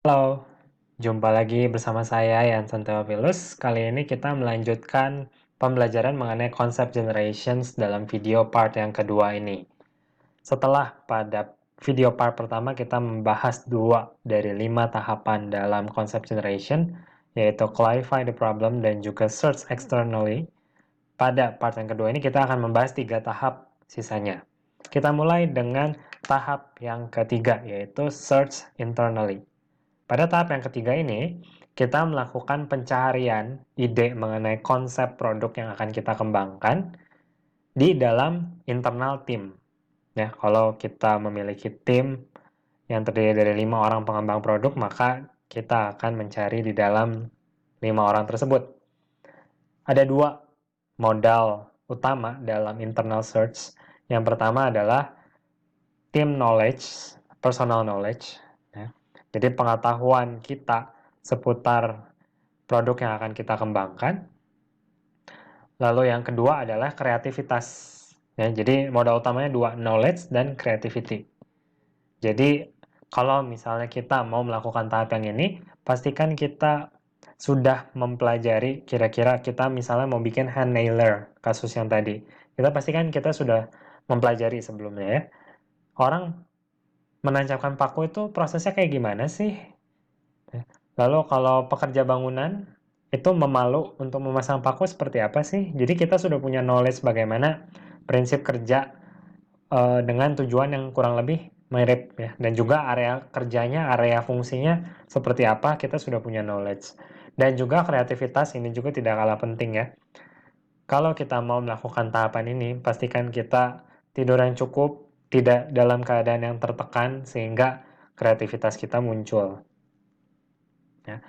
Halo, jumpa lagi bersama saya Yansen Theophilus. Kali ini kita melanjutkan pembelajaran mengenai konsep generations dalam video part yang kedua ini. Setelah pada video part pertama kita membahas 2 dari 5 tahapan dalam konsep generation, yaitu clarify the problem dan juga search externally. Pada part yang kedua ini kita akan membahas 3 tahap sisanya. Kita mulai dengan tahap yang ketiga, yaitu search internally. Pada tahap yang ketiga ini, kita melakukan pencarian ide mengenai konsep produk yang akan kita kembangkan di dalam internal tim. Ya, kalau kita memiliki tim yang terdiri dari 5 orang pengembang produk, maka kita akan mencari di dalam 5 orang tersebut. Ada 2 modal utama dalam internal search. Yang pertama adalah team knowledge, personal knowledge. Ya. Jadi pengetahuan kita seputar produk yang akan kita kembangkan. Lalu yang kedua adalah kreativitas. Ya, jadi modal utamanya 2, knowledge dan creativity. Jadi kalau misalnya kita mau melakukan tahap yang ini, pastikan kita sudah mempelajari kira-kira kita misalnya mau bikin hand nailer, kasus yang tadi. Kita pastikan kita sudah mempelajari sebelumnya ya. Orang menancapkan paku itu prosesnya kayak gimana sih? Lalu kalau pekerja bangunan itu memalu untuk memasang paku seperti apa sih? Jadi kita sudah punya knowledge bagaimana prinsip kerja dengan tujuan yang kurang lebih mirip ya. Dan juga area kerjanya, area fungsinya seperti apa, kita sudah punya knowledge. Dan juga kreativitas ini juga tidak kalah penting ya. Kalau kita mau melakukan tahapan ini, pastikan kita tidur yang cukup, tidak dalam keadaan yang tertekan sehingga kreativitas kita muncul. Ya.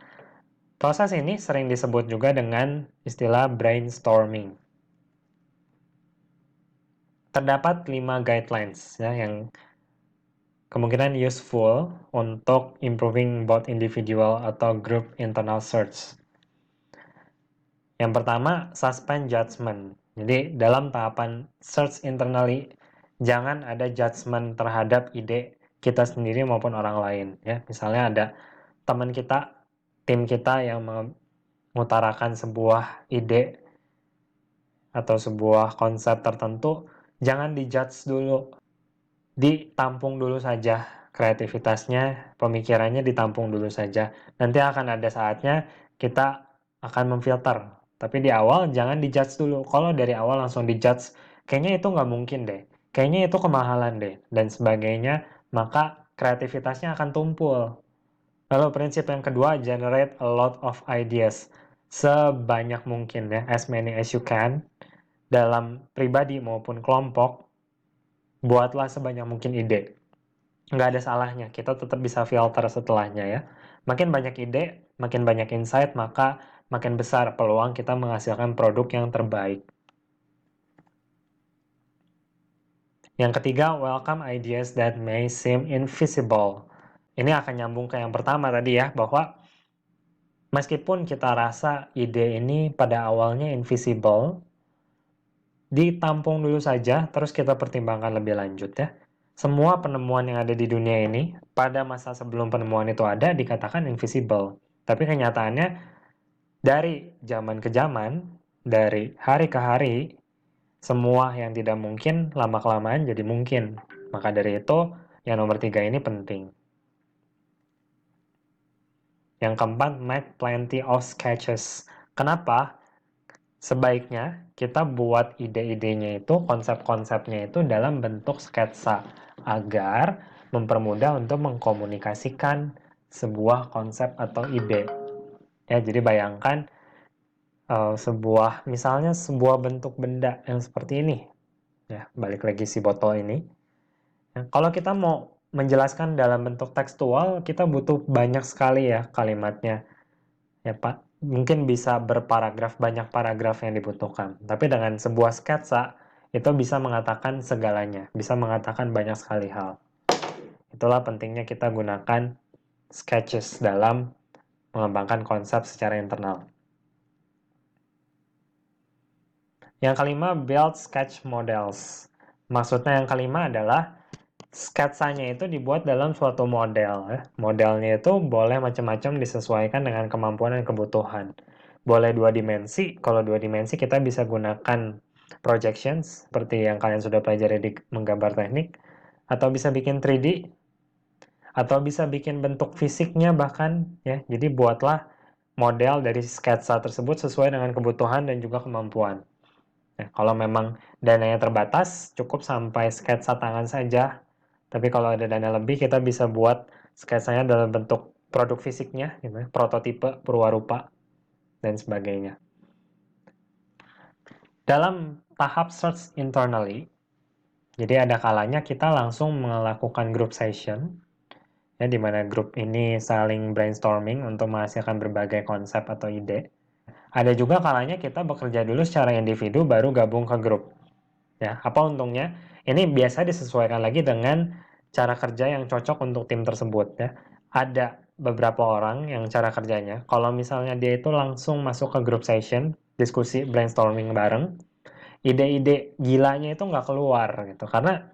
Proses ini sering disebut juga dengan istilah brainstorming. Terdapat 5 guidelines ya, yang kemungkinan useful untuk improving both individual atau group internal search. Yang pertama, suspend judgment. Jadi dalam tahapan search internally, jangan ada judgment terhadap ide kita sendiri maupun orang lain. Ya, misalnya ada teman kita, tim kita yang mengutarakan sebuah ide atau sebuah konsep tertentu, jangan dijudge dulu, ditampung dulu saja kreativitasnya, pemikirannya ditampung dulu saja. Nanti akan ada saatnya kita akan memfilter. Tapi di awal jangan dijudge dulu. Kalau dari awal langsung dijudge, kayaknya itu nggak mungkin deh. Kayaknya itu kemahalan deh. Dan sebagainya, maka kreativitasnya akan tumpul. Lalu prinsip yang kedua, generate a lot of ideas. Sebanyak mungkin ya, as many as you can. Dalam pribadi maupun kelompok, buatlah sebanyak mungkin ide. Nggak ada salahnya, kita tetap bisa filter setelahnya ya. Makin banyak ide, makin banyak insight, maka makin besar peluang kita menghasilkan produk yang terbaik. Yang ketiga, welcome ideas that may seem invisible. Ini akan nyambung ke yang pertama tadi ya, bahwa meskipun kita rasa ide ini pada awalnya invisible, ditampung dulu saja, terus kita pertimbangkan lebih lanjut ya. Semua penemuan yang ada di dunia ini, pada masa sebelum penemuan itu ada, dikatakan invisible. Tapi kenyataannya, dari zaman ke zaman, dari hari ke hari, semua yang tidak mungkin, lama-kelamaan jadi mungkin. Maka dari itu, yang nomor 3 ini penting. Yang keempat, make plenty of sketches. Kenapa? Sebaiknya kita buat ide-idenya itu, konsep-konsepnya itu dalam bentuk sketsa agar mempermudah untuk mengkomunikasikan sebuah konsep atau ide. Ya, jadi bayangkan misalnya sebuah bentuk benda yang seperti ini. Ya, balik lagi si botol ini. Ya, kalau kita mau menjelaskan dalam bentuk tekstual, kita butuh banyak sekali ya kalimatnya. Ya Pak, mungkin bisa berparagraf, banyak paragraf yang dibutuhkan. Tapi dengan sebuah sketsa, itu bisa mengatakan segalanya, bisa mengatakan banyak sekali hal. Itulah pentingnya kita gunakan sketches dalam mengembangkan konsep secara internal. Yang kelima, build sketch models. Maksudnya yang kelima adalah sketsanya itu dibuat dalam suatu model ya. Modelnya itu boleh macam-macam disesuaikan dengan kemampuan dan kebutuhan. Boleh 2 dimensi, kalau 2 dimensi kita bisa gunakan projections seperti yang kalian sudah pelajari di menggambar teknik, atau bisa bikin 3D, atau bisa bikin bentuk fisiknya bahkan ya. Jadi buatlah model dari sketsa tersebut sesuai dengan kebutuhan dan juga kemampuan. Nah, kalau memang dananya terbatas, cukup sampai sketsa tangan saja. Tapi kalau ada dana lebih, kita bisa buat sketsanya dalam bentuk produk fisiknya, gitu, prototipe, perwarupa, dan sebagainya. Dalam tahap search internally, jadi ada kalanya kita langsung melakukan group session, ya, di mana grup ini saling brainstorming untuk menghasilkan berbagai konsep atau ide. Ada juga kalanya kita bekerja dulu secara individu, baru gabung ke grup. Ya, apa untungnya? Ini biasa disesuaikan lagi dengan cara kerja yang cocok untuk tim tersebut ya. Ada beberapa orang yang cara kerjanya, kalau misalnya dia itu langsung masuk ke group session, diskusi brainstorming bareng, ide-ide gilanya itu nggak keluar gitu. Karena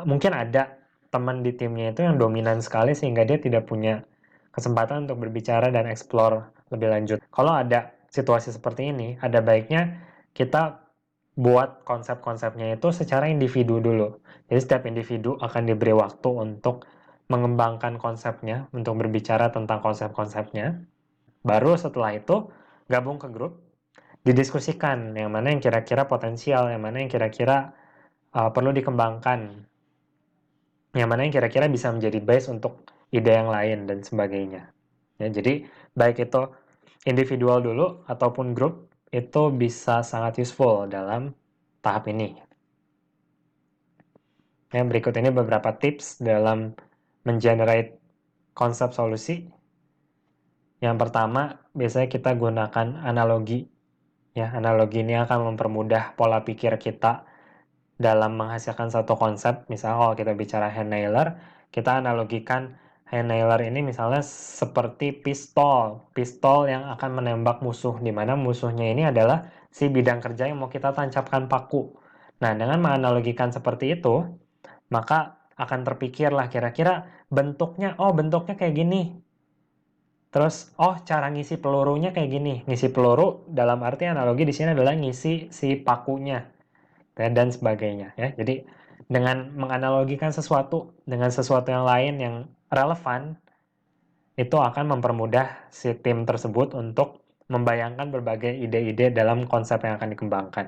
mungkin ada teman di timnya itu yang dominan sekali sehingga dia tidak punya kesempatan untuk berbicara dan explore lebih lanjut. Kalau ada situasi seperti ini, ada baiknya kita buat konsep-konsepnya itu secara individu dulu. Jadi setiap individu akan diberi waktu untuk mengembangkan konsepnya, untuk berbicara tentang konsep-konsepnya. Baru setelah itu gabung ke grup, didiskusikan yang mana yang kira-kira potensial, yang mana yang kira-kira perlu dikembangkan, yang mana yang kira-kira bisa menjadi base untuk ide yang lain dan sebagainya. Ya, jadi baik itu individual dulu ataupun grup itu bisa sangat useful dalam tahap ini. Ya, berikut ini beberapa tips dalam mengenerate konsep solusi. Yang pertama, biasanya kita gunakan analogi. Ya, analogi ini akan mempermudah pola pikir kita dalam menghasilkan satu konsep. Misalnya kalau kita bicara hand nailer, kita analogikan hand nailer ini misalnya seperti pistol. Pistol yang akan menembak musuh, di mana musuhnya ini adalah si bidang kerja yang mau kita tancapkan paku. Nah, dengan menganalogikan seperti itu, maka akan terpikirlah kira-kira bentuknya, oh bentuknya kayak gini. Terus, oh cara ngisi pelurunya kayak gini. Ngisi peluru dalam arti analogi di sini adalah ngisi si pakunya dan sebagainya ya. Jadi dengan menganalogikan sesuatu dengan sesuatu yang lain yang relevan, itu akan mempermudah si tim tersebut untuk membayangkan berbagai ide-ide dalam konsep yang akan dikembangkan.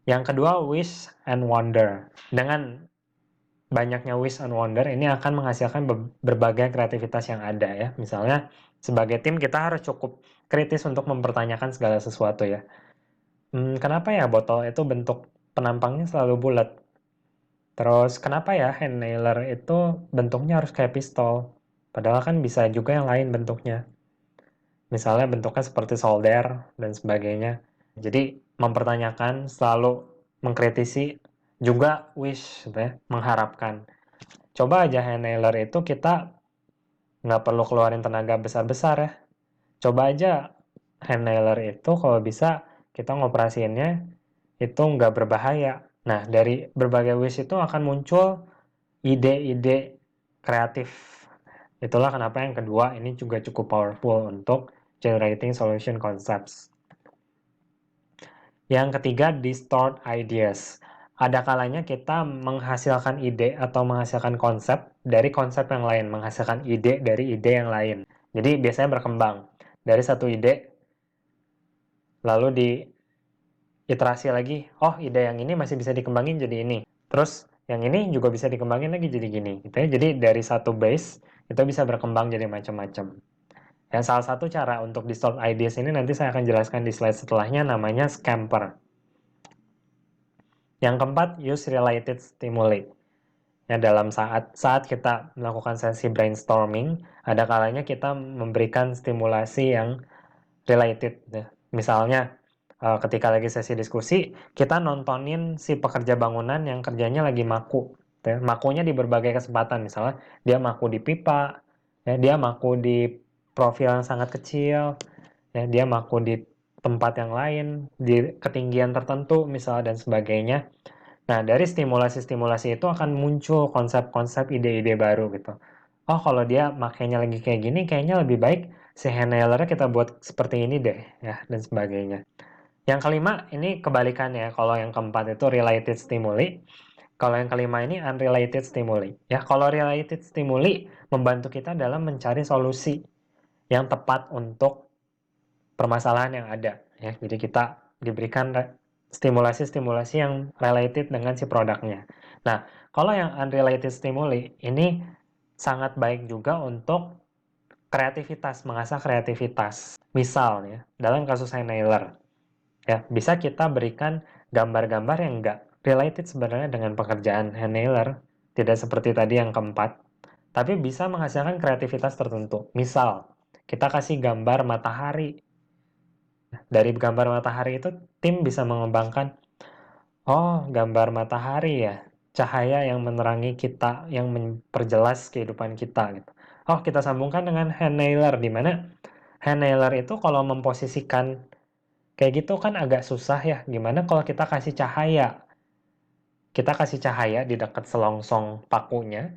Yang kedua, wish and wonder. Dengan banyaknya wish and wonder, ini akan menghasilkan berbagai kreativitas yang ada ya. Misalnya, sebagai tim kita harus cukup kritis untuk mempertanyakan segala sesuatu ya. Kenapa ya botol itu bentuk penampangnya selalu bulat? Terus kenapa ya hand nailer itu bentuknya harus kayak pistol? Padahal kan bisa juga yang lain bentuknya. Misalnya bentuknya seperti solder dan sebagainya. Jadi mempertanyakan, selalu mengkritisi, juga wish, gitu ya, mengharapkan. Coba aja hand nailer itu kita nggak perlu keluarin tenaga besar-besar ya. Coba aja hand nailer itu kalau bisa kita ngoperasiinnya itu nggak berbahaya. Nah, dari berbagai wish itu akan muncul ide-ide kreatif. Itulah kenapa yang kedua ini juga cukup powerful untuk generating solution concepts. Yang ketiga, distort ideas. Ada kalanya kita menghasilkan ide atau menghasilkan konsep dari konsep yang lain, menghasilkan ide dari ide yang lain. Jadi biasanya berkembang dari satu ide, lalu diiterasi lagi, oh ide yang ini masih bisa dikembangin jadi ini. Terus yang ini juga bisa dikembangin lagi jadi gini. Gitu ya. Jadi dari satu base, itu bisa berkembang jadi macam-macam. Dan salah satu cara untuk distort ideas ini nanti saya akan jelaskan di slide setelahnya, namanya scamper. Yang keempat, use related stimuli. Ya, dalam saat kita melakukan sesi brainstorming, ada kalanya kita memberikan stimulasi yang related. Ya. Misalnya, ketika lagi sesi diskusi, kita nontonin si pekerja bangunan yang kerjanya lagi maku. Ya. Makunya di berbagai kesempatan. Misalnya, dia maku di pipa, ya, dia maku di profil yang sangat kecil, ya, dia maku di tempat yang lain, di ketinggian tertentu, misalnya, dan sebagainya. Nah, dari stimulasi-stimulasi itu akan muncul konsep-konsep ide-ide baru gitu. Oh, kalau dia makainya lagi kayak gini, kayaknya lebih baik si hand nailernya kita buat seperti ini deh, ya, dan sebagainya. Yang kelima, ini kebalikannya. Kalau yang keempat itu related stimuli. Kalau yang kelima ini unrelated stimuli. Ya, kalau related stimuli membantu kita dalam mencari solusi yang tepat untuk permasalahan yang ada. Ya, jadi kita diberikan stimulasi-stimulasi yang related dengan si produknya. Nah, kalau yang unrelated stimuli ini sangat baik juga untuk kreativitas, mengasah kreativitas. Misalnya, dalam kasus hand nailer, ya, bisa kita berikan gambar-gambar yang enggak related sebenarnya dengan pekerjaan hand nailer, tidak seperti tadi yang keempat, tapi bisa menghasilkan kreativitas tertentu. Misal, kita kasih gambar matahari. Dari gambar matahari itu, tim bisa mengembangkan, oh, gambar matahari ya, cahaya yang menerangi kita, yang memperjelas kehidupan kita, gitu. Oh, kita sambungkan dengan hand nailer, di mana hand nailer itu kalau memposisikan kayak gitu kan agak susah ya. Gimana kalau kita kasih cahaya? Kita kasih cahaya di dekat selongsong pakunya,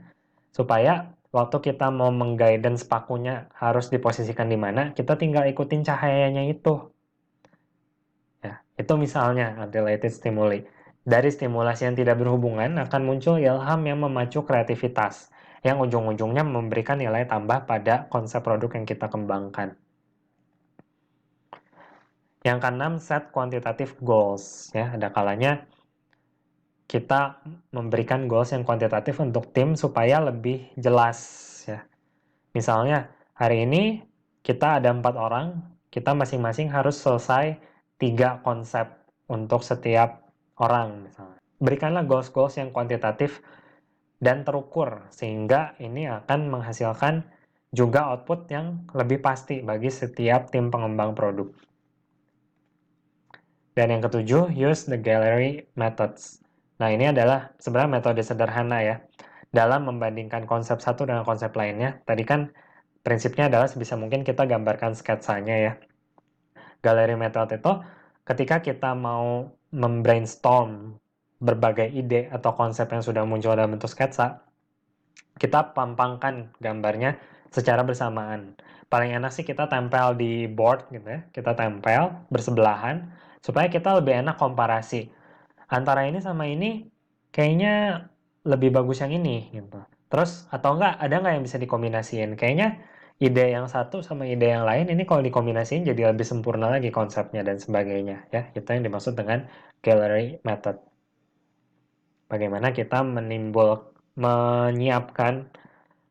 supaya waktu kita mau mengguidance pakunya harus diposisikan di mana, kita tinggal ikutin cahayanya itu. Ya, itu misalnya unrelated stimuli. Dari stimulasi yang tidak berhubungan akan muncul ilham yang memacu kreativitas, yang ujung-ujungnya memberikan nilai tambah pada konsep produk yang kita kembangkan. Yang keenam, set quantitative goals. Ya, ada kalanya kita memberikan goals yang kuantitatif untuk tim supaya lebih jelas. Ya, misalnya hari ini kita ada 4 orang, kita masing-masing harus selesai 3 konsep untuk setiap orang misalnya. Berikanlah goals-goals yang kuantitatif dan terukur, sehingga ini akan menghasilkan juga output yang lebih pasti bagi setiap tim pengembang produk. Dan yang ketujuh, use the gallery methods. Nah, ini adalah sebenarnya metode sederhana ya, dalam membandingkan konsep satu dengan konsep lainnya. Tadi kan prinsipnya adalah sebisa mungkin kita gambarkan sketsanya ya. Gallery method itu ketika kita mau membrainstorm berbagai ide atau konsep yang sudah muncul dalam bentuk sketsa, kita pampangkan gambarnya secara bersamaan. Paling enak sih kita tempel di board gitu ya, kita tempel bersebelahan supaya kita lebih enak komparasi. Antara ini sama ini kayaknya lebih bagus yang ini gitu. Terus atau enggak ada nggak yang bisa dikombinasiin? Kayaknya ide yang satu sama ide yang lain ini kalau dikombinasiin jadi lebih sempurna lagi konsepnya dan sebagainya ya. Itu yang dimaksud dengan gallery method. Bagaimana kita menyiapkan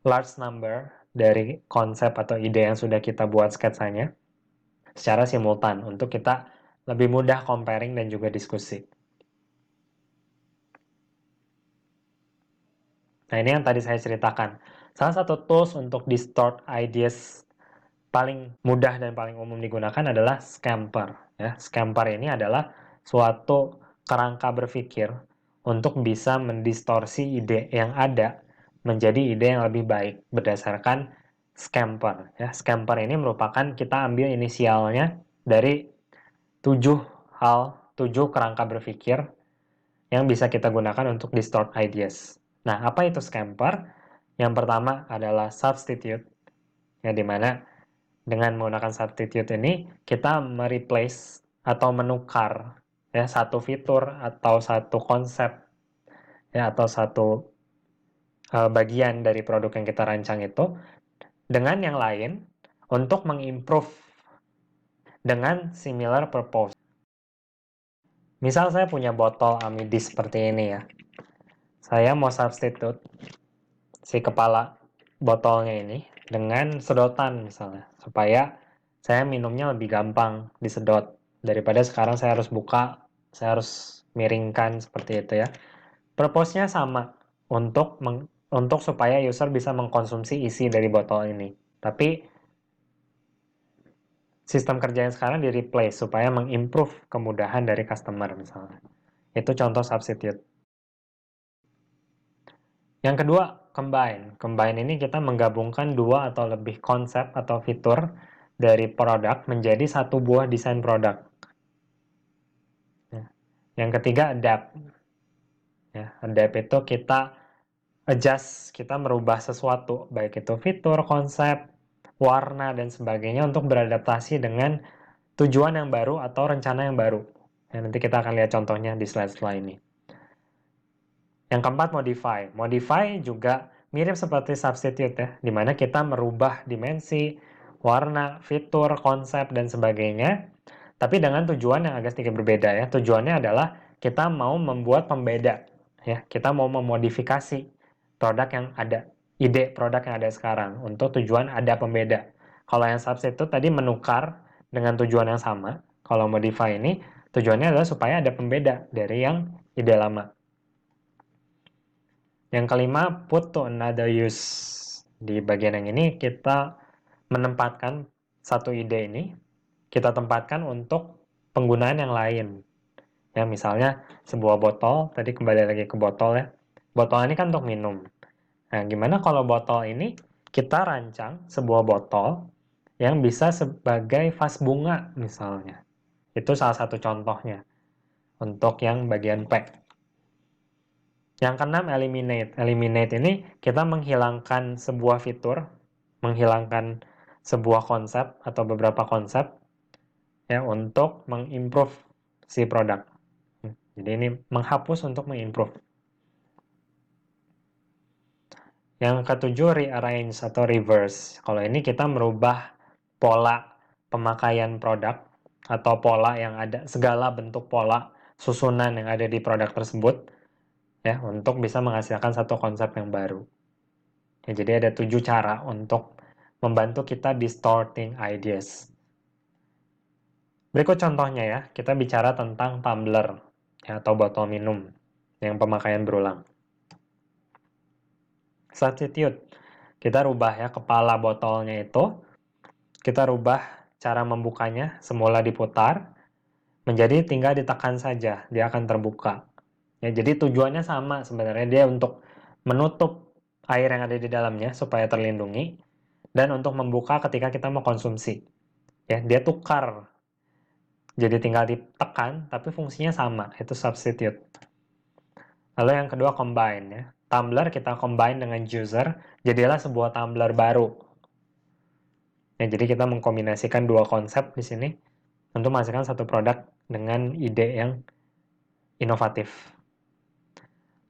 large number dari konsep atau ide yang sudah kita buat sketsanya secara simultan untuk kita lebih mudah comparing dan juga diskusi. Nah, ini yang tadi saya ceritakan. Salah satu tools untuk distort ideas paling mudah dan paling umum digunakan adalah Scamper. Ya, Scamper ini adalah suatu kerangka berpikir untuk bisa mendistorsi ide yang ada menjadi ide yang lebih baik berdasarkan Scamper. Ya, Scamper ini merupakan kita ambil inisialnya dari 7 hal, 7 kerangka berpikir yang bisa kita gunakan untuk distort ideas. Nah, apa itu Scamper? Yang pertama adalah substitute, ya, di mana dengan menggunakan substitute ini kita mereplace atau menukar ya satu fitur atau satu konsep ya atau satu bagian dari produk yang kita rancang itu dengan yang lain untuk mengimprove dengan similar purpose. Misal saya punya botol amidis seperti ini ya. Saya mau substitute si kepala botolnya ini dengan sedotan misalnya, supaya saya minumnya lebih gampang disedot daripada sekarang saya harus buka, saya harus miringkan seperti itu ya. Purpose-nya sama untuk supaya user bisa mengkonsumsi isi dari botol ini. Tapi sistem kerja yang sekarang di-replace supaya mengimprove kemudahan dari customer misalnya. Itu contoh substitute. Yang kedua, combine. Combine ini kita menggabungkan dua atau lebih konsep atau fitur dari produk menjadi satu buah desain produk. Yang ketiga, adapt. Ya, adapt itu kita adjust, kita merubah sesuatu, baik itu fitur, konsep, warna, dan sebagainya untuk beradaptasi dengan tujuan yang baru atau rencana yang baru. Ya, nanti kita akan lihat contohnya di slide setelah ini. Yang keempat, modify. Modify juga mirip seperti substitute ya, di mana kita merubah dimensi, warna, fitur, konsep, dan sebagainya, tapi dengan tujuan yang agak sedikit berbeda ya. Tujuannya adalah kita mau membuat pembeda, ya. Kita mau memodifikasi produk yang ada, ide produk yang ada sekarang untuk tujuan ada pembeda. Kalau yang substitute tadi menukar dengan tujuan yang sama. Kalau modify ini tujuannya adalah supaya ada pembeda dari yang ide lama. Yang kelima, put to another use. Di bagian yang ini kita menempatkan satu ide ini, kita tempatkan untuk penggunaan yang lain. Ya, misalnya sebuah botol, tadi kembali lagi ke botol ya. Botol ini kan untuk minum. Nah, gimana kalau botol ini kita rancang sebuah botol yang bisa sebagai vas bunga misalnya. Itu salah satu contohnya untuk yang bagian P. Yang keenam, eliminate. Eliminate ini kita menghilangkan sebuah fitur, menghilangkan sebuah konsep atau beberapa konsep ya untuk mengimprove si produk. Jadi ini menghapus untuk mengimprove. Yang ketujuh, rearrange atau reverse. Kalau ini kita merubah pola pemakaian produk atau pola yang ada, segala bentuk pola susunan yang ada di produk tersebut ya untuk bisa menghasilkan satu konsep yang baru. Ya, jadi ada 7 cara untuk membantu kita distorting ideas. Berikut contohnya ya, kita bicara tentang tumbler ya, atau botol minum yang pemakaian berulang. Substitute, kita rubah ya kepala botolnya itu, kita rubah cara membukanya, semula diputar, menjadi tinggal ditekan saja, dia akan terbuka. Ya, jadi tujuannya sama sebenarnya, dia untuk menutup air yang ada di dalamnya supaya terlindungi, dan untuk membuka ketika kita mau konsumsi. Ya, dia tukar. Jadi tinggal ditekan, tapi fungsinya sama, itu substitute. Lalu yang kedua, combine ya. Tumbler kita combine dengan juicer, jadilah sebuah tumbler baru. Ya, jadi kita mengkombinasikan dua konsep di sini untuk menghasilkan satu produk dengan ide yang inovatif.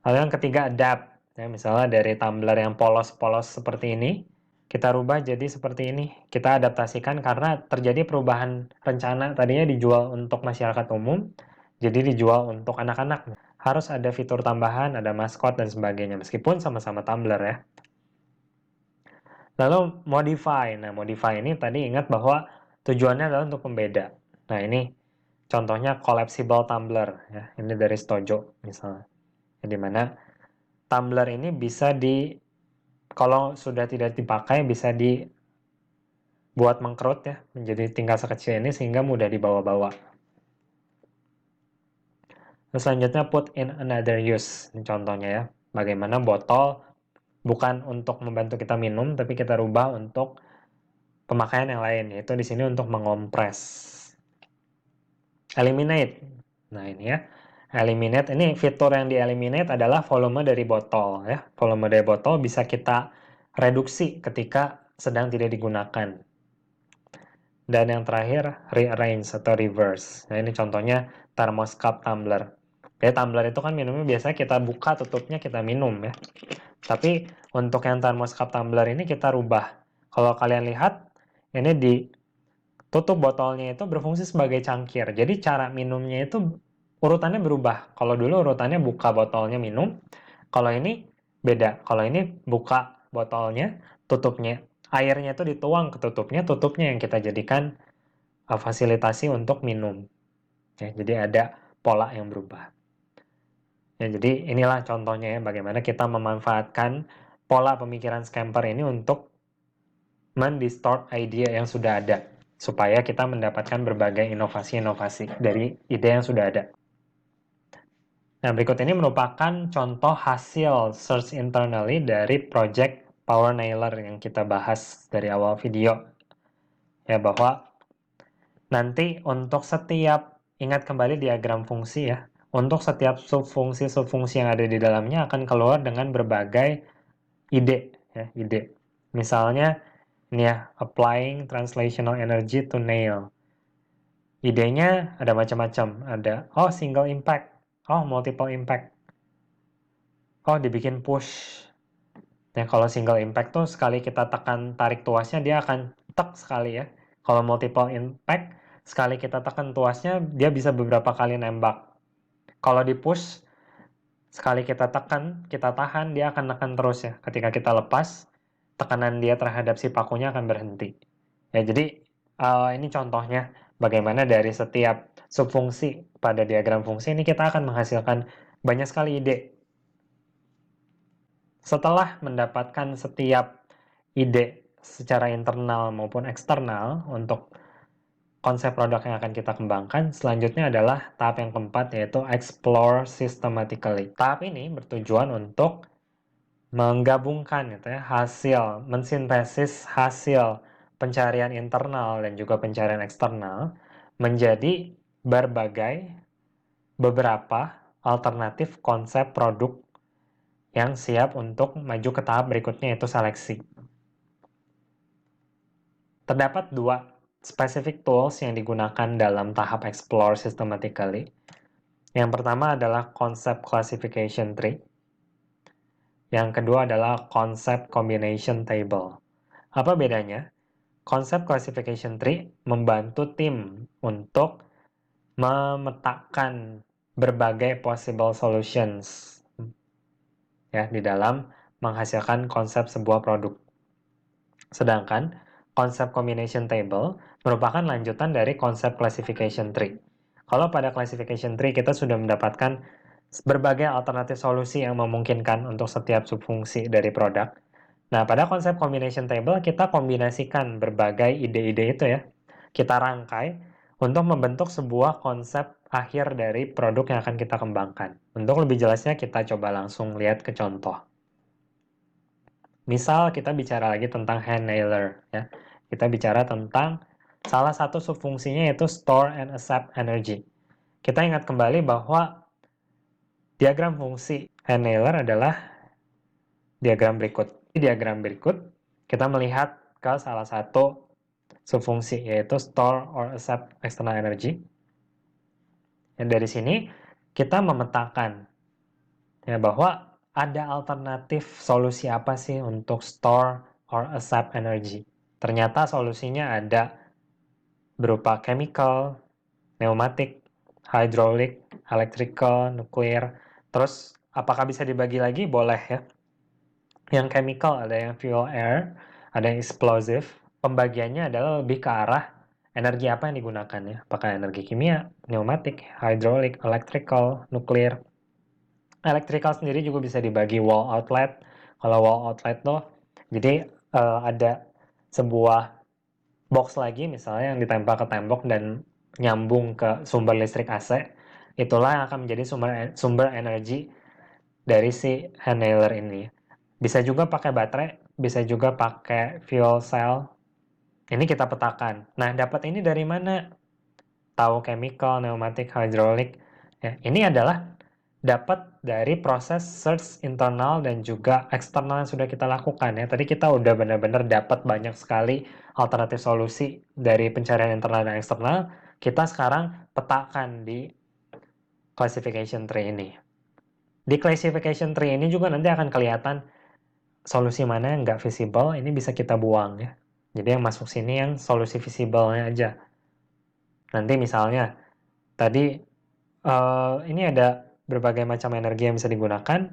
Lalu yang ketiga, adapt. Ya, misalnya dari tumbler yang polos-polos seperti ini, kita rubah jadi seperti ini. Kita adaptasikan karena terjadi perubahan rencana. Tadinya dijual untuk masyarakat umum, jadi dijual untuk anak-anak. Harus ada fitur tambahan, ada maskot, dan sebagainya. Meskipun sama-sama tumbler ya. Lalu modify. Nah, modify ini tadi ingat bahwa tujuannya adalah untuk pembeda. Nah, ini contohnya collapsible tumbler. Ya. Ini dari Stojo misalnya. Di mana tumbler ini bisa kalau sudah tidak dipakai, bisa dibuat mengkerut ya, menjadi tinggal sekecil ini sehingga mudah dibawa-bawa. Terus selanjutnya put in another use. Ini contohnya ya, bagaimana botol bukan untuk membantu kita minum, tapi kita rubah untuk pemakaian yang lain, yaitu di sini untuk mengompres. Eliminate. Nah ini ya, eliminate ini fitur yang di eliminate adalah volume dari botol ya. Volume dari botol bisa kita reduksi ketika sedang tidak digunakan. Dan yang terakhir, rearrange atau reverse. Nah, ini contohnya thermos cup tumbler. Ya, tumbler itu kan minumnya biasanya kita buka tutupnya kita minum ya. Tapi untuk yang thermos cup tumbler ini kita rubah. Kalau kalian lihat, ini di tutup botolnya itu berfungsi sebagai cangkir. Jadi cara minumnya itu urutannya berubah. Kalau dulu urutannya buka botolnya minum, kalau ini beda. Kalau ini buka botolnya, tutupnya. Airnya itu dituang ke tutupnya yang kita jadikan fasilitasi untuk minum. Ya, jadi ada pola yang berubah. Ya, jadi inilah contohnya ya, bagaimana kita memanfaatkan pola pemikiran Scamper ini untuk mendistort idea yang sudah ada, supaya kita mendapatkan berbagai inovasi-inovasi dari ide yang sudah ada. Nah, berikut ini merupakan contoh hasil search internally dari project Power Nailer yang kita bahas dari awal video. Ya, bahwa nanti untuk setiap, ingat kembali diagram fungsi ya, untuk setiap subfungsi-subfungsi yang ada di dalamnya akan keluar dengan berbagai ide, ya, ide. Misalnya, ini ya, applying translational energy to nail. Idenya ada macam-macam. Ada, single impact. Multiple impact. Dibikin push. Ya, kalau single impact tuh sekali kita tekan tarik tuasnya, dia akan tek sekali ya. Kalau multiple impact, sekali kita tekan tuasnya, dia bisa beberapa kali nembak. Kalau di push, sekali kita tekan, kita tahan, dia akan tekan terus ya. Ketika kita lepas, tekanan dia terhadap si pakunya akan berhenti. Ya, jadi ini contohnya bagaimana dari setiap subfungsi pada diagram fungsi ini kita akan menghasilkan banyak sekali ide. Setelah mendapatkan setiap ide secara internal maupun eksternal untuk konsep produk yang akan kita kembangkan, selanjutnya adalah tahap yang keempat, yaitu explore systematically. Tahap ini bertujuan untuk menggabungkan gitu ya, mensintesis hasil pencarian internal dan juga pencarian eksternal menjadi beberapa alternatif konsep produk yang siap untuk maju ke tahap berikutnya, yaitu seleksi. Terdapat dua specific tools yang digunakan dalam tahap explore systematically. Yang pertama adalah concept classification tree. Yang kedua adalah concept combination table. Apa bedanya? Concept classification tree membantu tim untuk memetakan berbagai possible solutions ya di dalam menghasilkan konsep sebuah produk. Sedangkan konsep combination table merupakan lanjutan dari konsep classification tree. Kalau pada classification tree kita sudah mendapatkan berbagai alternatif solusi yang memungkinkan untuk setiap subfungsi dari produk. Nah, pada konsep combination table kita kombinasikan berbagai ide-ide itu ya. Kita rangkai untuk membentuk sebuah konsep akhir dari produk yang akan kita kembangkan. Untuk lebih jelasnya kita coba langsung lihat ke contoh. Misal kita bicara lagi tentang hand nailer ya. Kita bicara tentang salah satu subfungsinya yaitu store and accept energy. Kita ingat kembali bahwa diagram fungsi hand nailer adalah diagram berikut. Di diagram berikut kita melihat ke salah satu subfungsi yaitu store or accept external energy. Dan dari sini kita memetakan ya bahwa ada alternatif solusi apa sih untuk store or accept energy. Ternyata solusinya ada berupa chemical, pneumatic, hydraulic, electrical, nuklir. Terus apakah bisa dibagi lagi? Boleh ya. Yang chemical ada yang fuel air, ada yang explosive. Pembagiannya adalah lebih ke arah energi apa yang digunakan ya. Apakah energi kimia, pneumatic, hydraulic, electrical, nuklir. Electrical sendiri juga bisa dibagi wall outlet. Kalau wall outlet tuh, jadi ada sebuah box lagi misalnya yang ditempel ke tembok dan nyambung ke sumber listrik AC. Itulah yang akan menjadi sumber energi dari si hand nailer ini. Bisa juga pakai baterai, bisa juga pakai fuel cell. Ini kita petakan. Nah, dapat ini dari mana? Tahu chemical, pneumatic, hydraulic. Ya, ini adalah dapat dari proses search internal dan juga eksternal yang sudah kita lakukan ya. Tadi kita udah benar-benar dapat banyak sekali alternatif solusi dari pencarian internal dan eksternal. Kita sekarang petakan di classification tree ini. Di classification tree ini juga nanti akan kelihatan solusi mana yang nggak visible, ini bisa kita buang ya. Jadi yang masuk sini yang solusi visible-nya aja. Nanti misalnya, tadi ini ada berbagai macam energi yang bisa digunakan.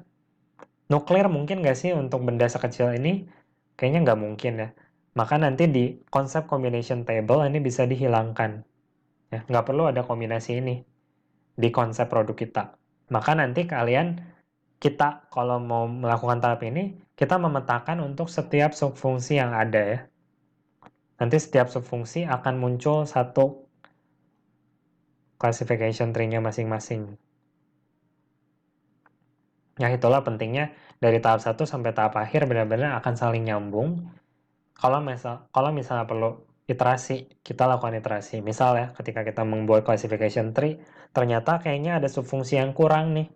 Nuklir mungkin nggak sih untuk benda sekecil ini? Kayaknya nggak mungkin ya. Maka nanti di konsep combination table ini bisa dihilangkan. Ya, nggak perlu ada kombinasi ini di konsep produk kita. Maka nanti kita kalau mau melakukan tahap ini, kita memetakan untuk setiap subfungsi yang ada ya. Nanti setiap subfungsi akan muncul satu classification tree-nya masing-masing. Ya itulah pentingnya dari tahap 1 sampai tahap akhir benar-benar akan saling nyambung. Kalau misalnya perlu iterasi, kita lakukan iterasi. Misal ya, ketika kita membuat classification tree, ternyata kayaknya ada subfungsi yang kurang nih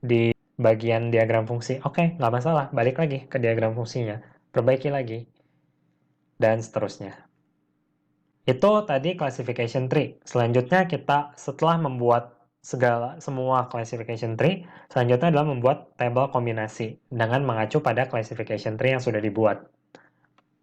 di bagian diagram fungsi. Oke, nggak masalah, balik lagi ke diagram fungsinya, perbaiki lagi, dan seterusnya. Itu tadi classification tree. Selanjutnya kita setelah membuat semua classification tree, selanjutnya adalah membuat tabel kombinasi dengan mengacu pada classification tree yang sudah dibuat.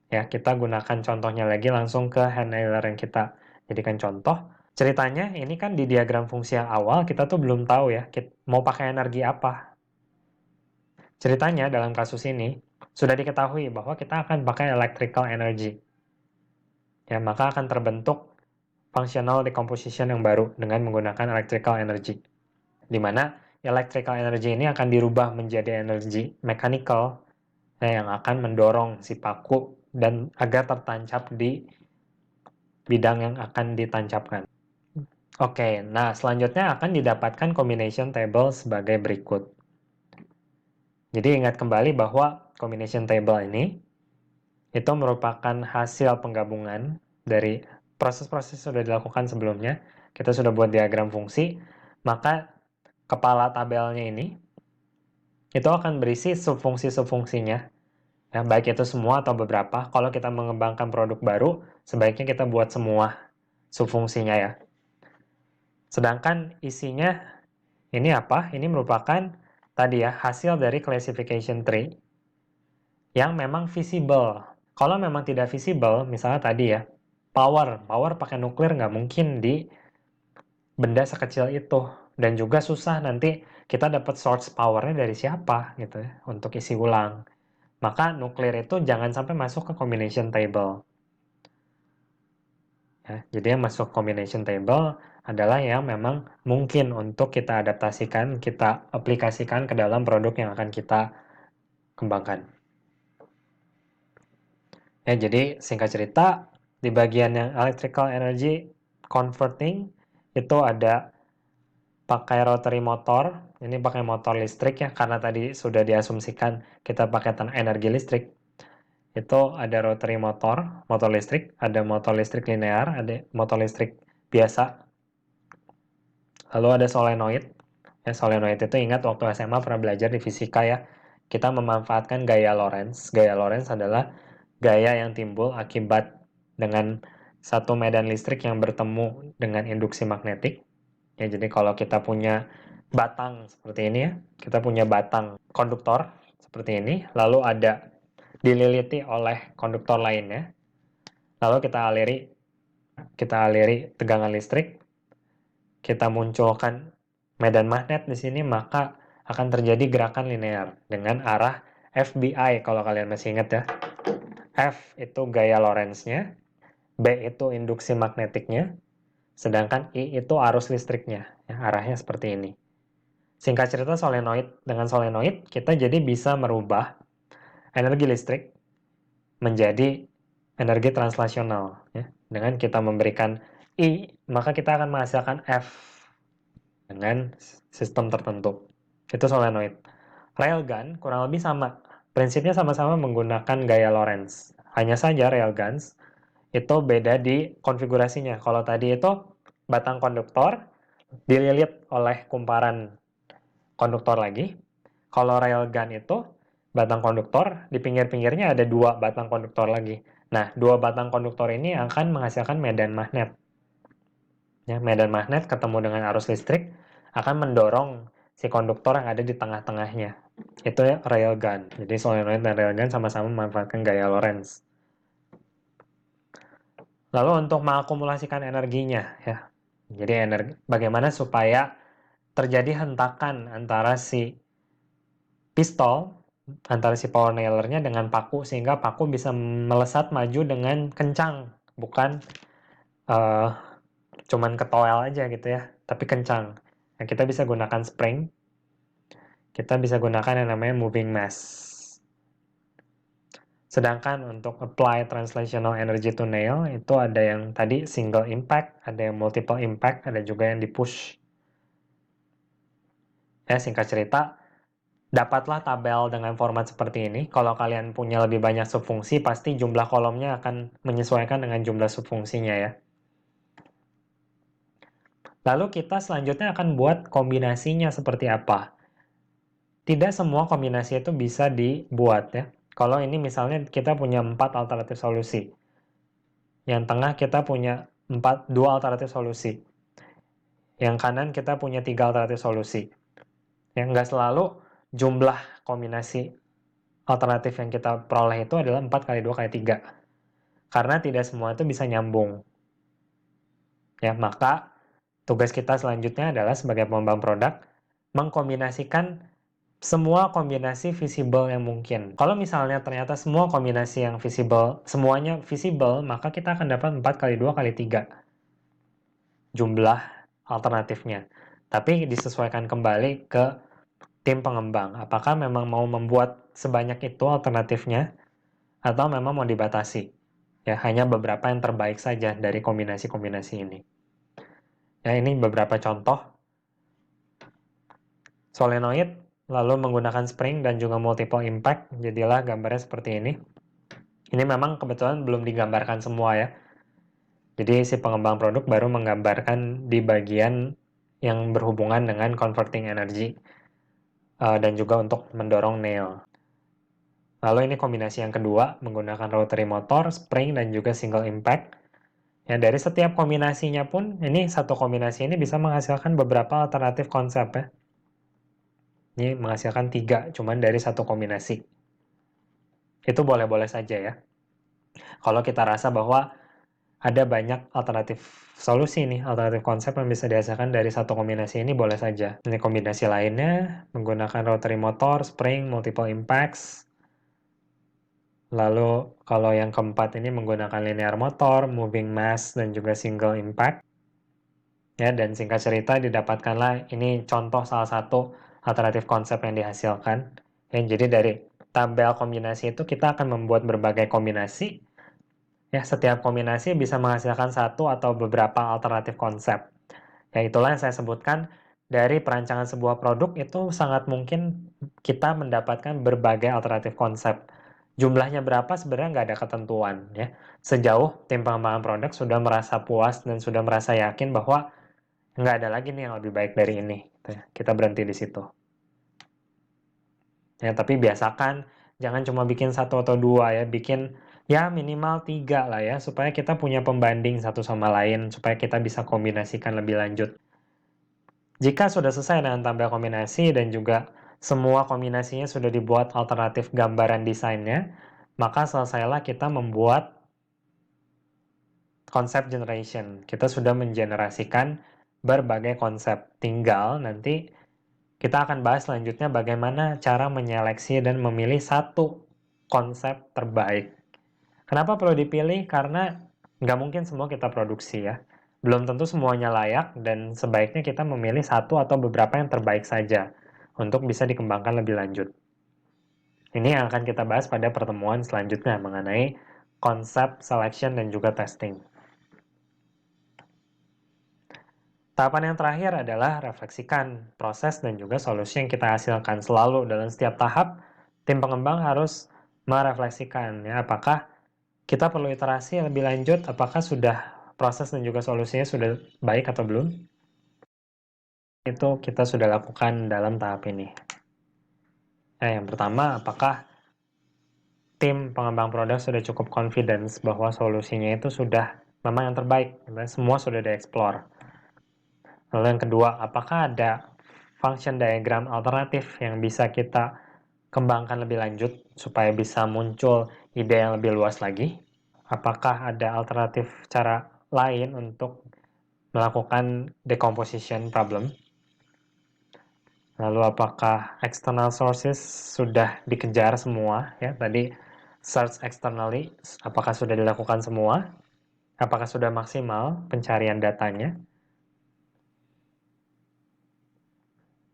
Ya, kita gunakan contohnya lagi langsung ke hand nailer yang kita jadikan contoh. Ceritanya ini kan di diagram fungsi yang awal kita tuh belum tahu ya mau pakai energi apa. Ceritanya dalam kasus ini sudah diketahui bahwa kita akan pakai electrical energy. Ya, maka akan terbentuk functional decomposition yang baru dengan menggunakan electrical energy. Di mana electrical energy ini akan dirubah menjadi energi mechanical yang akan mendorong si paku dan agar tertancap di bidang yang akan ditancapkan. Oke, nah selanjutnya akan didapatkan combination table sebagai berikut. Jadi ingat kembali bahwa combination table ini itu merupakan hasil penggabungan dari proses-proses yang sudah dilakukan sebelumnya. Kita sudah buat diagram fungsi, maka kepala tabelnya ini itu akan berisi subfungsi-subfungsinya. Ya, baik itu semua atau beberapa. Kalau kita mengembangkan produk baru, sebaiknya kita buat semua subfungsinya ya. Sedangkan isinya ini apa? Ini merupakan tadi ya hasil dari classification tree yang memang visible. Kalau memang tidak visible, misalnya tadi ya, power pakai nuklir nggak mungkin di benda sekecil itu. Dan juga susah nanti kita dapat source powernya dari siapa gitu ya, untuk isi ulang. Maka nuklir itu jangan sampai masuk ke combination table. Ya, jadi yang masuk combination table adalah yang memang mungkin untuk kita adaptasikan, kita aplikasikan ke dalam produk yang akan kita kembangkan. Ya, jadi singkat cerita, di bagian yang electrical energy converting itu ada pakai rotary motor. Ini pakai motor listrik ya, karena tadi sudah diasumsikan kita pakai energi listrik. Itu ada rotary motor, motor listrik, ada motor listrik linear, ada motor listrik biasa. Lalu ada solenoid. Ya, solenoid itu ingat waktu SMA pernah belajar di fisika ya. Kita memanfaatkan gaya Lorentz. Gaya Lorentz adalah gaya yang timbul akibat dengan satu medan listrik yang bertemu dengan induksi magnetik. Ya, jadi kalau kita punya batang seperti ini ya, kita punya batang konduktor seperti ini, lalu ada dililiti oleh konduktor lainnya, lalu kita aliri tegangan listrik, kita munculkan medan magnet di sini, maka akan terjadi gerakan linear dengan arah FBI kalau kalian masih ingat ya. F itu gaya Lorentz-nya, B itu induksi magnetiknya, sedangkan I itu arus listriknya. Ya, arahnya seperti ini. Singkat cerita, dengan solenoid kita jadi bisa merubah energi listrik menjadi energi translasional. Ya. Dengan kita memberikan I, maka kita akan menghasilkan F dengan sistem tertentu. Itu solenoid. Railgun kurang lebih sama. Prinsipnya sama-sama menggunakan gaya Lorentz. Hanya saja railguns itu beda di konfigurasinya. Kalau tadi itu batang konduktor dililit oleh kumparan konduktor lagi. Kalau railgun itu batang konduktor, di pinggir-pinggirnya ada dua batang konduktor lagi. Nah, dua batang konduktor ini akan menghasilkan medan magnet. Ya, medan magnet ketemu dengan arus listrik akan mendorong si konduktor yang ada di tengah-tengahnya. Itu ya railgun. Jadi solenoid dan railgun sama-sama memanfaatkan gaya Lorentz. Lalu untuk mengakumulasikan energinya ya. Jadi bagaimana supaya terjadi hentakan antara si pistol, antara si power nailernya dengan paku sehingga paku bisa melesat maju dengan kencang, bukan uh, cuman ketowel aja gitu ya, tapi kencang. Nah, kita bisa gunakan spring, kita bisa gunakan yang namanya moving mass. Sedangkan untuk apply translational energy to nail, itu ada yang tadi single impact, ada yang multiple impact, ada juga yang di push. Ya, singkat cerita, Dapatlah tabel dengan format seperti ini. Kalau kalian punya lebih banyak subfungsi, pasti jumlah kolomnya akan menyesuaikan dengan jumlah subfungsinya ya. Lalu kita selanjutnya akan buat kombinasinya seperti apa. Tidak semua kombinasi itu bisa dibuat ya. Kalau ini misalnya kita punya 4 alternatif solusi. Yang tengah kita punya 2 alternatif solusi. Yang kanan kita punya 3 alternatif solusi. Yang nggak selalu jumlah kombinasi alternatif yang kita peroleh itu adalah 4 kali 2 kali 3. Karena tidak semua itu bisa nyambung. Ya, maka tugas kita selanjutnya adalah sebagai pengembang produk mengkombinasikan semua kombinasi visible yang mungkin. Kalau misalnya ternyata semua kombinasi yang visible, semuanya visible, maka kita akan dapat 4 kali 2 kali 3 jumlah alternatifnya. Tapi disesuaikan kembali ke tim pengembang. Apakah memang mau membuat sebanyak itu alternatifnya atau memang mau dibatasi? Ya, hanya beberapa yang terbaik saja dari kombinasi-kombinasi ini. Ya, ini beberapa contoh solenoid, lalu menggunakan spring dan juga multiple impact, jadilah gambarnya seperti ini. Ini memang kebetulan belum digambarkan semua ya. Jadi si pengembang produk baru menggambarkan di bagian yang berhubungan dengan converting energy dan juga untuk mendorong nail. Lalu ini kombinasi yang kedua menggunakan rotary motor, spring dan juga single impact. Ya, dari setiap kombinasinya pun, ini satu kombinasi ini bisa menghasilkan beberapa alternatif konsep ya. Ini menghasilkan 3, cuman dari satu kombinasi. Itu boleh-boleh saja ya. Kalau kita rasa bahwa ada banyak alternatif solusi nih, alternatif konsep yang bisa dihasilkan dari satu kombinasi ini boleh saja. Ini kombinasi lainnya menggunakan rotary motor, spring, multiple impacts. Lalu kalau yang keempat ini menggunakan linear motor, moving mass, dan juga single impact. Ya, dan singkat cerita didapatkanlah ini contoh salah satu alternatif konsep yang dihasilkan. Ya, jadi dari tabel kombinasi itu kita akan membuat berbagai kombinasi. Ya, setiap kombinasi bisa menghasilkan satu atau beberapa alternatif konsep. Ya, itulah yang saya sebutkan dari perancangan sebuah produk itu sangat mungkin kita mendapatkan berbagai alternatif konsep. Jumlahnya berapa sebenarnya nggak ada ketentuan ya. Sejauh tim pengembangan produk sudah merasa puas dan sudah merasa yakin bahwa nggak ada lagi nih yang lebih baik dari ini. Kita berhenti di situ. Ya, tapi biasakan jangan cuma bikin satu atau dua ya, bikin ya minimal 3 lah ya, supaya kita punya pembanding satu sama lain, supaya kita bisa kombinasikan lebih lanjut. Jika sudah selesai dengan tabel kombinasi dan juga semua kombinasinya sudah dibuat alternatif gambaran desainnya, maka selesailah kita membuat konsep generation. Kita sudah mengenerasikan berbagai konsep. Tinggal nanti kita akan bahas selanjutnya bagaimana cara menyeleksi dan memilih satu konsep terbaik. Kenapa perlu dipilih? Karena nggak mungkin semua kita produksi ya. Belum tentu semuanya layak dan sebaiknya kita memilih satu atau beberapa yang terbaik saja untuk bisa dikembangkan lebih lanjut. Ini yang akan kita bahas pada pertemuan selanjutnya mengenai konsep selection dan juga testing. Tahapan yang terakhir adalah refleksikan proses dan juga solusi yang kita hasilkan. Selalu dalam setiap tahap, tim pengembang harus merefleksikan ya, apakah kita perlu iterasi lebih lanjut, apakah sudah proses dan juga solusinya sudah baik atau belum. Itu kita sudah lakukan dalam tahap ini. Yang pertama, apakah tim pengembang produk sudah cukup confidence bahwa solusinya itu sudah memang yang terbaik, semua sudah dieksplor. Lalu yang kedua, apakah ada function diagram alternatif yang bisa kita kembangkan lebih lanjut supaya bisa muncul ide yang lebih luas lagi? Apakah ada alternatif cara lain untuk melakukan decomposition problem? Lalu apakah external sources sudah dikejar semua? Ya, tadi search externally, apakah sudah dilakukan semua? Apakah sudah maksimal pencarian datanya?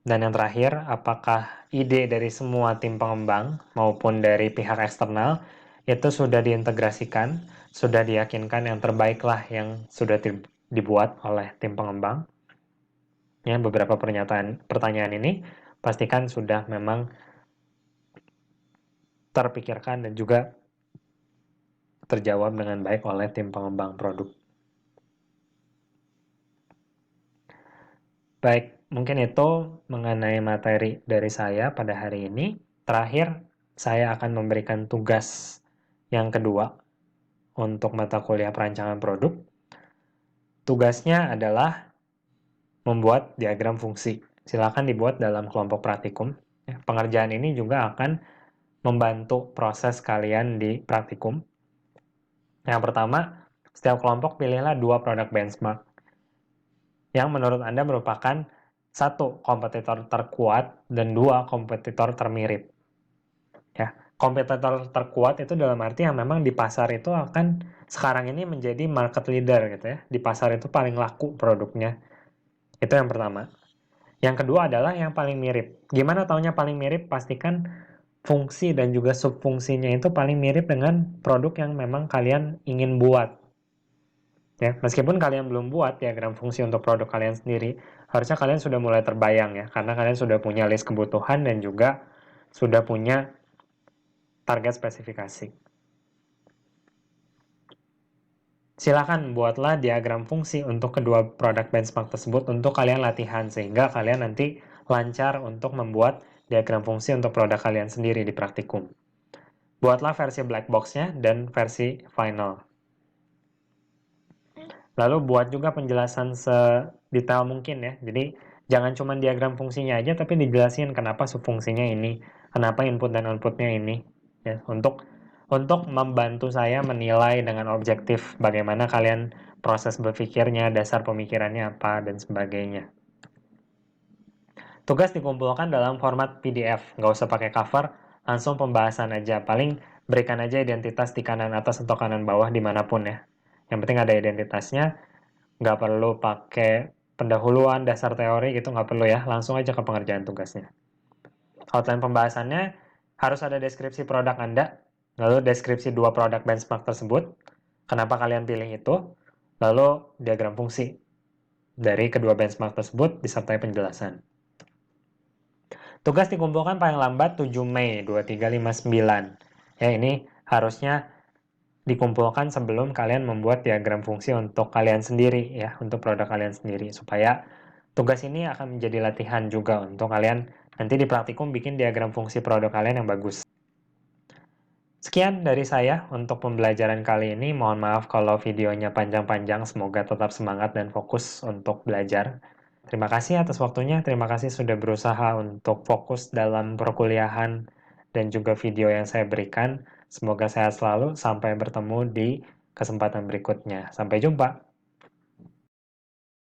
Dan yang terakhir, apakah ide dari semua tim pengembang maupun dari pihak eksternal itu sudah diintegrasikan, sudah diyakinkan yang terbaiklah yang sudah dibuat oleh tim pengembang? Ya, beberapa pertanyaan ini pastikan sudah memang terpikirkan dan juga terjawab dengan baik oleh tim pengembang produk. Baik, mungkin itu mengenai materi dari saya pada hari ini. Terakhir, saya akan memberikan tugas yang kedua untuk mata kuliah perancangan produk. Tugasnya adalah membuat diagram fungsi. Silakan dibuat dalam kelompok praktikum. Pengerjaan ini juga akan membantu proses kalian di praktikum. Yang pertama, setiap kelompok pilihlah 2 produk benchmark yang menurut Anda merupakan 1 kompetitor terkuat dan 2 kompetitor termirip. Ya, kompetitor terkuat itu dalam arti yang memang di pasar itu akan sekarang ini menjadi market leader gitu ya. Di pasar itu paling laku produknya. Itu yang pertama. Yang kedua adalah yang paling mirip. Gimana taunya paling mirip? Pastikan fungsi dan juga subfungsinya itu paling mirip dengan produk yang memang kalian ingin buat. Ya, meskipun kalian belum buat diagram fungsi untuk produk kalian sendiri, harusnya kalian sudah mulai terbayang ya, karena kalian sudah punya list kebutuhan dan juga sudah punya target spesifikasi. Silakan buatlah diagram fungsi untuk kedua produk benchmark tersebut untuk kalian latihan, sehingga kalian nanti lancar untuk membuat diagram fungsi untuk produk kalian sendiri di praktikum. Buatlah versi black box-nya dan versi final. Lalu buat juga penjelasan sedetail mungkin ya. Jadi jangan cuma diagram fungsinya aja, tapi dijelasin kenapa subfungsinya ini, kenapa input dan outputnya ini. Ya, untuk membantu saya menilai dengan objektif bagaimana kalian proses berpikirnya, dasar pemikirannya apa, dan sebagainya. Tugas dikumpulkan dalam format PDF, nggak usah pakai cover, langsung pembahasan aja. Paling berikan aja identitas di kanan atas atau kanan bawah dimanapun ya. Yang penting ada identitasnya, nggak perlu pakai pendahuluan, dasar teori gitu, nggak perlu ya, langsung aja ke pengerjaan tugasnya. Outline pembahasannya harus ada deskripsi produk Anda, lalu deskripsi 2 produk benchmark tersebut, kenapa kalian pilih itu, lalu diagram fungsi dari kedua benchmark tersebut disertai penjelasan. Tugas dikumpulkan paling lambat 7 Mei 2359. Ya, ini harusnya dikumpulkan sebelum kalian membuat diagram fungsi untuk kalian sendiri ya, untuk produk kalian sendiri, supaya tugas ini akan menjadi latihan juga untuk kalian nanti di praktikum bikin diagram fungsi produk kalian yang bagus. Sekian dari saya untuk pembelajaran kali ini. Mohon maaf kalau videonya panjang-panjang. Semoga tetap semangat dan fokus untuk belajar. Terima kasih atas waktunya. Terima kasih sudah berusaha untuk fokus dalam perkuliahan dan juga video yang saya berikan. Semoga sehat selalu. Sampai bertemu di kesempatan berikutnya. Sampai jumpa.